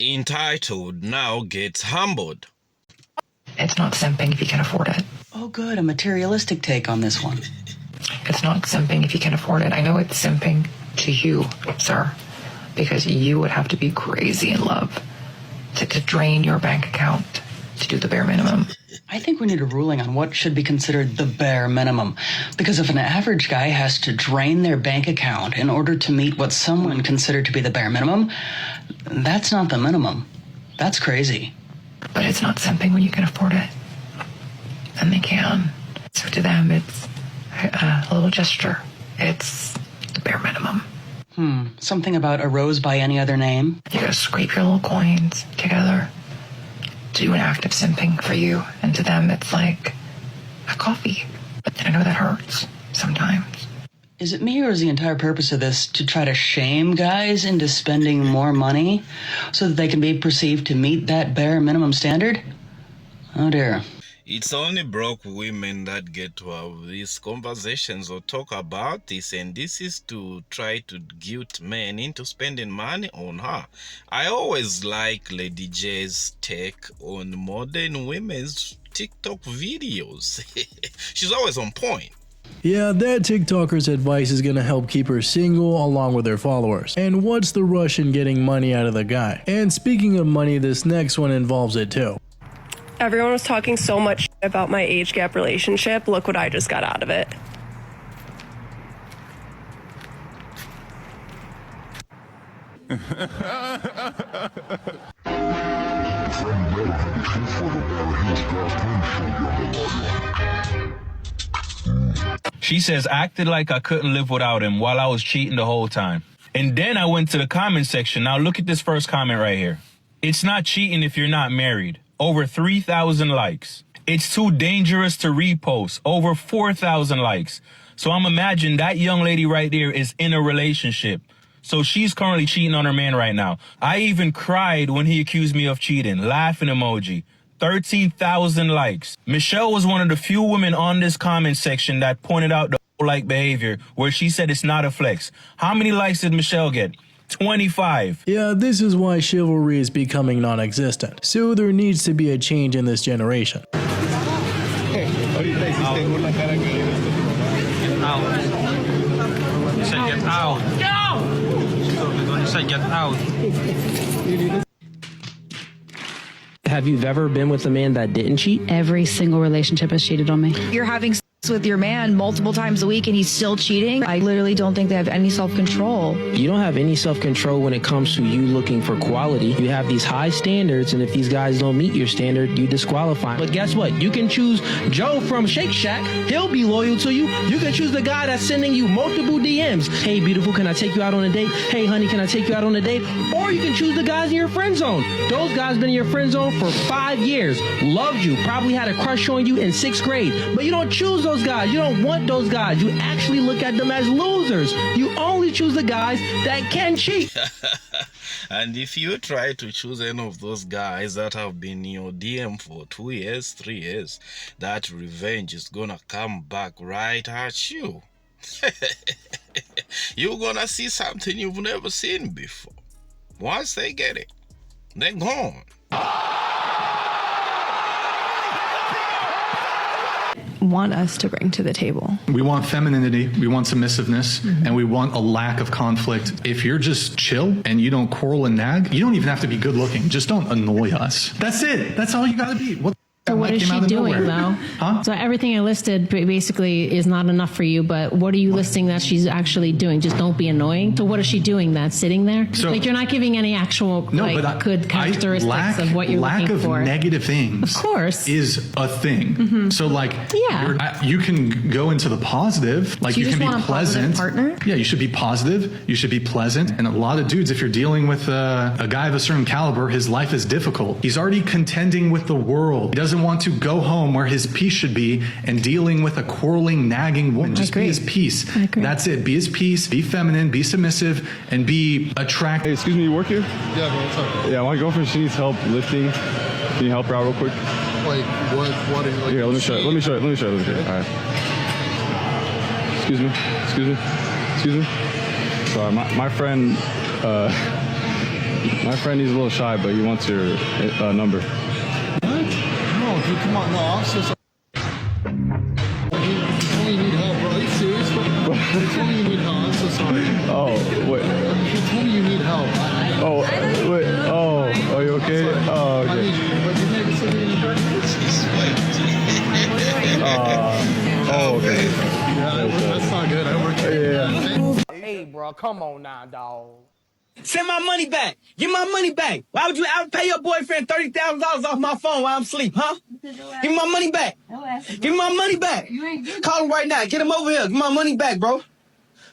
Entitled now gets humbled. It's not simping if you can afford it. Oh, good. A materialistic take on this one. It's not simping if you can afford it. I know it's simping to you, sir, because you would have to be crazy in love to drain your bank account to do the bare minimum. I think we need a ruling on what should be considered the bare minimum. Because if an average guy has to drain their bank account in order to meet what someone considered to be the bare minimum, that's not the minimum. That's crazy. But it's not simping when you can afford it. And they can. So to them, it's a little gesture. It's the bare minimum. Something about a rose by any other name? You gotta scrape your little coins together to do an act of simping for you. And to them, it's like a coffee. And I know that hurts sometimes. Is it me, or is the entire purpose of this to try to shame guys into spending more money so that they can be perceived to meet that bare minimum standard? Oh dear. It's only broke women that get to have these conversations or talk about this, and this is to try to guilt men into spending money on her. I always like Lady J's take on modern women's TikTok videos. She's always on point. Yeah, that TikToker's advice is gonna help keep her single along with her followers. And what's the rush in getting money out of the guy? And speaking of money, this next one involves it too. Everyone was talking so much about my age gap relationship. Look what I just got out of it. She says, acted like I couldn't live without him while I was cheating the whole time. And then I went to the comment section. Now look at this first comment right here. It's not cheating if you're not married. Over 3,000 likes. It's too dangerous to repost. Over 4,000 likes. So I'm imagining that young lady right there is in a relationship. So she's currently cheating on her man right now. I even cried when he accused me of cheating. Laughing emoji. 13,000 likes. Michelle was one of the few women on this comment section that pointed out the like behavior where she said it's not a flex. How many likes did Michelle get? 25. Yeah, this is why chivalry is becoming non-existent. So there needs to be a change in this generation. Get out. No! Say get out. Have you ever been with a man that didn't cheat? Every single relationship has cheated on me. You're having sex with your man multiple times a week and he's still cheating. I literally don't think they have any self-control. You don't have any self-control when it comes to you looking for quality. You have these high standards, and if these guys don't meet your standard, you disqualify. But guess what? You can choose Joe from Shake Shack. He'll be loyal to you. You can choose the guy that's sending you multiple DMs. Hey, beautiful, can I take you out on a date? Hey, honey, can I take you out on a date? Or you can choose the guys in your friend zone. Those guys been in your friend zone for 5 years. Loved you. Probably had a crush on you in 6th grade. But you don't choose those guys. You don't want those guys. You actually look at them as losers. You only choose the guys that can cheat. And if you try to choose any of those guys that have been in your DM for 2 years, 3 years, that revenge is gonna come back right at you. You're gonna see something you've never seen before. Once they get it, they're gone. Want us to bring to the table? We want femininity, we want submissiveness, and we want a lack of conflict. If you're just chill and you don't quarrel and nag, you don't even have to be good looking. Just don't annoy us. That's it. That's all you gotta be. So what is she doing, though? Huh? So everything I listed basically is not enough for you, but what are you listing that she's actually doing? Just don't be annoying. So what is she doing? That sitting there? So, like, you're not giving any actual good characteristics of what you're looking for. Lack of negative things, of course, is a thing. So like, you can go into the positive. Like, so you can just be pleasant. Partner? Yeah, you should be positive. You should be pleasant. And a lot of dudes, if you're dealing with a guy of a certain caliber, his life is difficult. He's already contending with the world. He doesn't want to go home where his peace should be and dealing with a quarreling, nagging woman. Just be his peace. That's it. Be his peace. Be feminine. Be submissive, and be attractive. Hey, excuse me, you work here? Yeah, what's up? Yeah, my girlfriend, she needs help lifting. Can you help her out real quick? Like what? What are you? Like, yeah, let me show you. All right. Excuse me. Sorry, my friend. My friend, he's a little shy, but he wants your number. What? No, dude, come on. No, I'm so sorry. You told me you need help, bro. Are you serious, bro? You told me you need help. I'm so sorry. Oh, wait. You told me you need help. Oh, wait. Oh, are you okay? Oh, I okay. need you, but you never said anything. Oh, okay. Yeah, that's not good. I work here. Yeah. Hey, bro, come on now, dog. Send my money back. Give my money back. Why would you ever pay your boyfriend $30,000 off my phone while I'm asleep, huh? Give me my money back. Give me my money back. Call him right now. Get him over here. Give my money back, bro.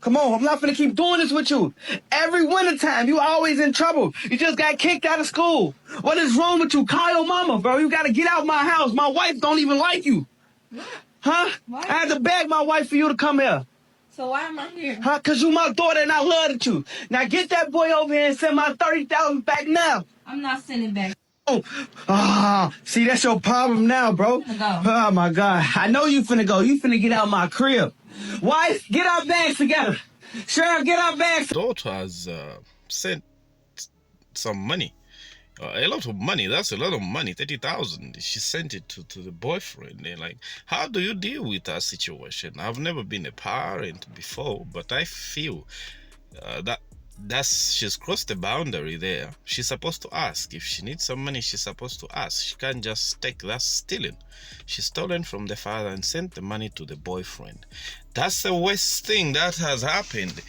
Come on, I'm not finna keep doing this with you. Every winter time, you always in trouble. You just got kicked out of school. What is wrong with you? Call your mama, bro. You gotta get out my house. My wife don't even like you. Huh? Why? I had to beg my wife for you to come here. So why am I here? Huh? Cause you my daughter and I loved you. Now get that boy over here and send my $30,000 back now. I'm not sending back. Oh, see, that's your problem now, bro. Oh my God. I know you finna go. You finna get out my crib. Wife, get our bags together. Sheriff, get our bags. Daughter has sent some money. A lot of money. That's a lot of money. 30,000. She sent it to the boyfriend. And like, how do you deal with that situation? I've never been a parent before, but I feel she's crossed the boundary there. She's supposed to ask. If she needs some money, she's supposed to ask. She can't just take. That's stealing. She's stolen from the father and sent the money to the boyfriend. That's the worst thing that has happened.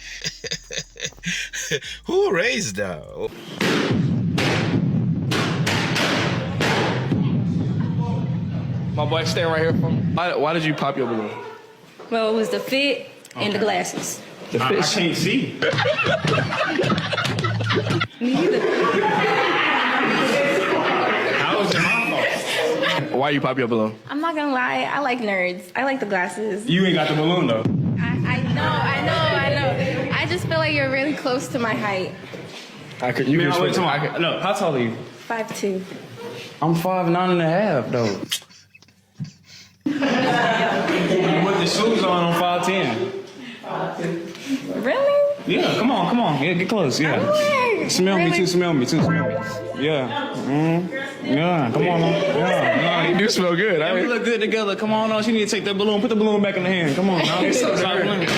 Who raised her? My boy, stay right here for me. Why did you pop your balloon? Well, it was the fit and the glasses. The fit? I can't see. Me either. How is it my fault? Why you pop your balloon? I'm not gonna lie, I like nerds. I like the glasses. You ain't got the balloon, though. I know. I just feel like you're really close to my height. Look, how tall are you? 5'2". I'm 5'9.5", though. With the shoes on 5'10". Really? Yeah, come on. Yeah, get close. Yeah. Smell me too. Yeah. Yeah, come on. Yeah, you do smell good. Yeah, we look good together. Come on, she need to take that balloon. Put the balloon back in the hand. Come on, now. Stop playing.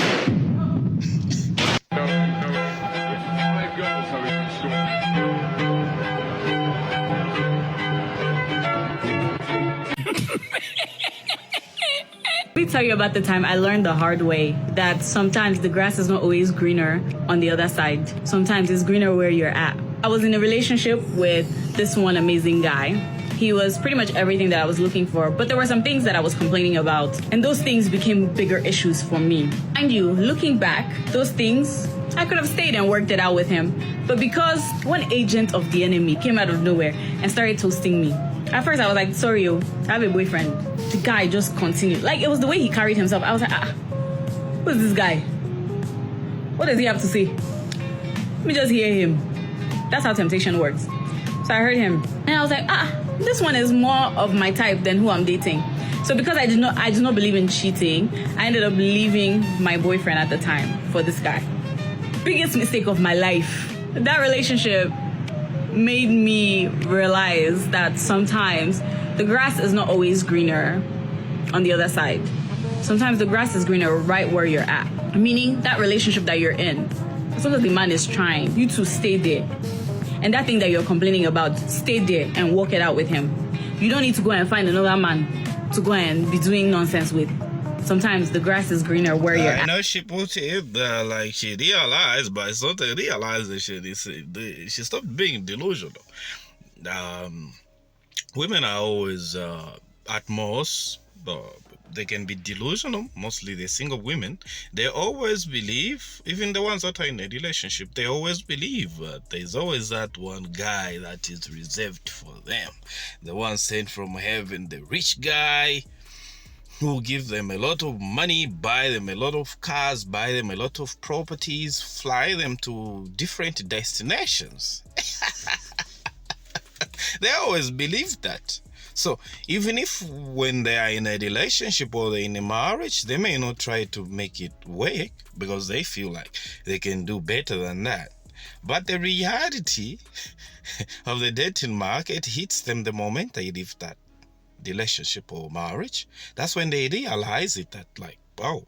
Let me tell you about the time I learned the hard way that sometimes the grass is not always greener on the other side. Sometimes it's greener where you're at. I was in a relationship with this one amazing guy. He was pretty much everything that I was looking for, but there were some things that I was complaining about, and those things became bigger issues for me. Mind you, looking back, those things, I could have stayed and worked it out with him, but because one agent of the enemy came out of nowhere and started toasting me. At first I was like, sorry, yo, I have a boyfriend. The guy just continued. Like, it was the way he carried himself. I was like, who is this guy? What does he have to say? Let me just hear him. That's how temptation works. So I heard him, and I was like, this one is more of my type than who I'm dating. So because I do not believe in cheating, I ended up leaving my boyfriend at the time for this guy. Biggest mistake of my life. That relationship made me realize that sometimes the grass is not always greener on the other side. Sometimes the grass is greener right where you're at. Meaning that relationship that you're in, as long as the man is trying, you to stay there. And that thing that you're complaining about, stay there and work it out with him. You don't need to go and find another man to go and be doing nonsense with. Sometimes the grass is greener where you're at. I know she put it there like she realized, but it's not a realization. She stopped being delusional. Women are always, at most, they can be delusional, mostly the single women. They always believe, even the ones that are in a relationship, they always believe there's always that one guy that is reserved for them. The one sent from heaven, the rich guy who give them a lot of money, buy them a lot of cars, buy them a lot of properties, fly them to different destinations. They always believe that. So even if when they are in a relationship or they're in a marriage, they may not try to make it work because they feel like they can do better than that. But the reality of the dating market hits them the moment they leave that relationship or marriage. That's when they realize it, that like, wow,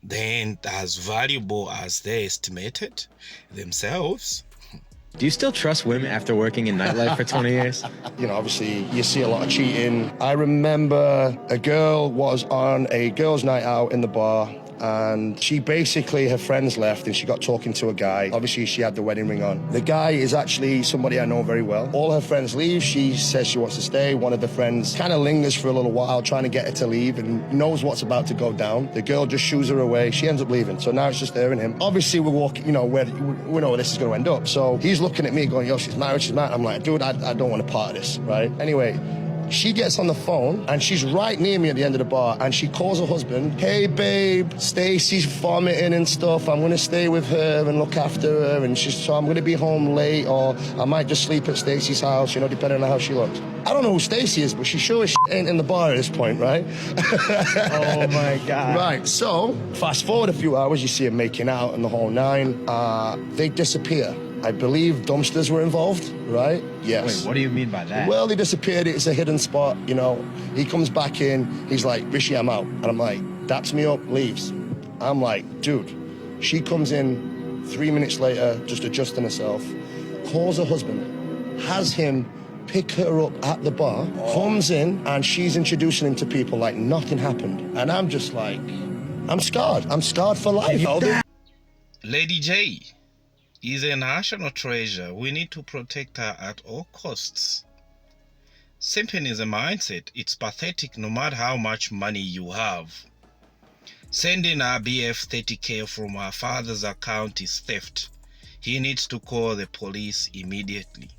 they ain't as valuable as they estimated themselves. Do you still trust women after working in nightlife for 20 years? You know, obviously, you see a lot of cheating. I remember a girl was on a girls' night out in the bar, and she basically, her friends left and she got talking to a guy. Obviously, she had the wedding ring on. The guy is actually somebody I know very well. All her friends leave. She says she wants to stay. One of the friends kind of lingers for a little while, trying to get her to leave, and knows what's about to go down. The girl just shoos her away. She ends up leaving. So now it's just her and him. Obviously, we're walking, you know, we know where this is going to end up. So he's looking at me going, yo, she's married, she's married. I'm like, dude, I don't want a part of this, right? Anyway, she gets on the phone and she's right near me at the end of the bar, and she calls her husband, hey babe, Stacy's vomiting and stuff, I'm gonna stay with her and look after her, and so I'm gonna be home late, or I might just sleep at Stacy's house, you know, depending on how she looks. I don't know who Stacy is, but she sure as ain't in the bar at this point, right? Oh my God. Right, so fast forward a few hours, you see them making out and the whole nine. They disappear. I believe dumpsters were involved, right? Yes. Wait, what do you mean by that? Well, they disappeared. It's a hidden spot, you know. He comes back in. He's like, Rishi, I'm out. And I'm like, daps me up, leaves. I'm like, dude. She comes in 3 minutes later, just adjusting herself, calls her husband, has him pick her up at the bar, comes in, and she's introducing him to people like nothing happened. And I'm just like, I'm scarred. I'm scarred for life. Lady J is a national treasure. We need to protect her at all costs. Simping is a mindset. It's pathetic no matter how much money you have. Sending our BF 30K from our father's account is theft. He needs to call the police immediately.